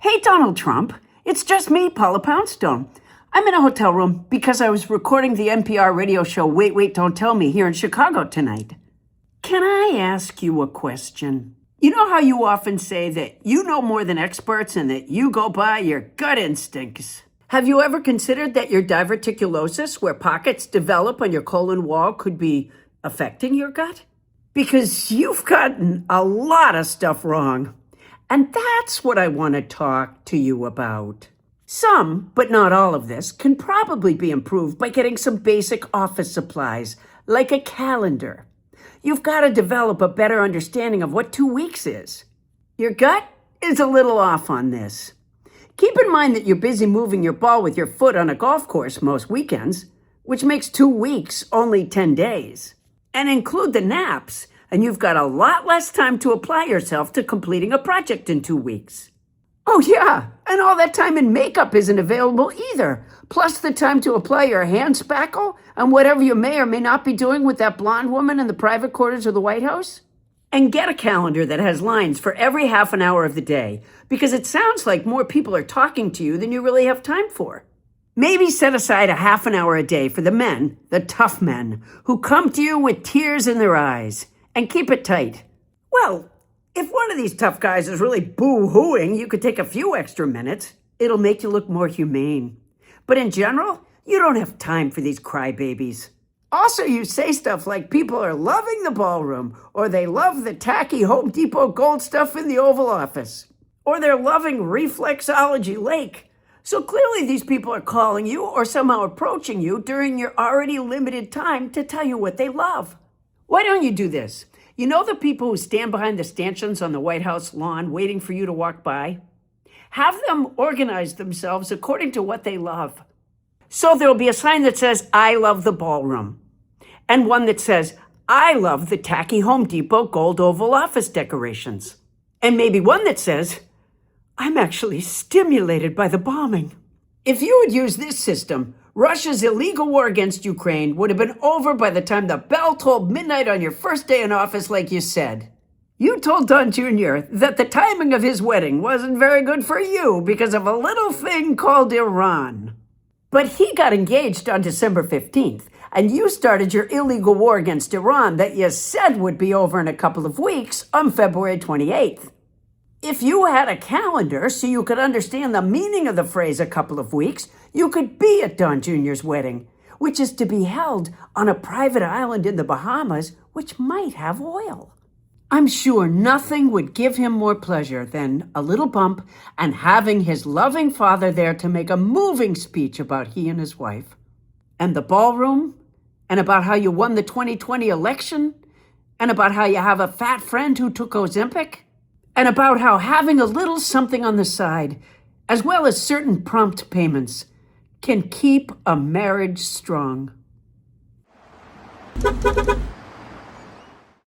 Hey, Donald Trump. It's just me, Paula Poundstone. I'm in a hotel room because I was recording the NPR radio show Wait, Wait, Don't Tell Me here in Chicago tonight. Can I ask you a question? You know how you often say that you know more than experts and that you go by your gut instincts? Have you ever considered that your diverticulosis, where pockets develop on your colon wall, could be affecting your gut? Because you've gotten a lot of stuff wrong. And that's what I want to talk to you about. Some, but not all of this, can probably be improved by getting some basic office supplies, like a calendar. You've got to develop a better understanding of what 2 weeks is. Your gut is a little off on this. Keep in mind that you're busy moving your ball with your foot on a golf course most weekends, which makes 2 weeks only 10 days. And include the naps, and you've got a lot less time to apply yourself to completing a project in 2 weeks. Oh yeah, and all that time in makeup isn't available either, plus the time to apply your hand spackle and whatever you may or may not be doing with that blonde woman in the private quarters of the White House. And get a calendar that has lines for every half an hour of the day, because it sounds like more people are talking to you than you really have time for. Maybe set aside a half an hour a day for the men, the tough men, who come to you with tears in their eyes. And keep it tight. Well, if one of these tough guys is really boo-hooing, you could take a few extra minutes. It'll make you look more humane. But in general, you don't have time for these crybabies. Also, you say stuff like people are loving the ballroom, or they love the tacky Home Depot gold stuff in the Oval Office, or they're loving Reflexology Lake. So clearly these people are calling you or somehow approaching you during your already limited time to tell you what they love. Why don't you do this? You know the people who stand behind the stanchions on the White House lawn waiting for you to walk by? Have them organize themselves according to what they love. So there'll be a sign that says, I love the ballroom. And one that says, I love the tacky Home Depot gold Oval Office decorations. And maybe one that says, I'm actually stimulated by the bombing. If you had used this system, Russia's illegal war against Ukraine would have been over by the time the bell tolled midnight on your first day in office, like you said. You told Don Jr. that the timing of his wedding wasn't very good for you because of a little thing called Iran. But he got engaged on December 15th, and you started your illegal war against Iran that you said would be over in a couple of weeks on February 28th. If you had a calendar so you could understand the meaning of the phrase a couple of weeks, you could be at Don Jr.'s wedding, which is to be held on a private island in the Bahamas, which might have oil. I'm sure nothing would give him more pleasure than a little bump and having his loving father there to make a moving speech about he and his wife. And the ballroom, and about how you won the 2020 election, and about how you have a fat friend who took Ozempic, and about how having a little something on the side, as well as certain prompt payments, can keep a marriage strong.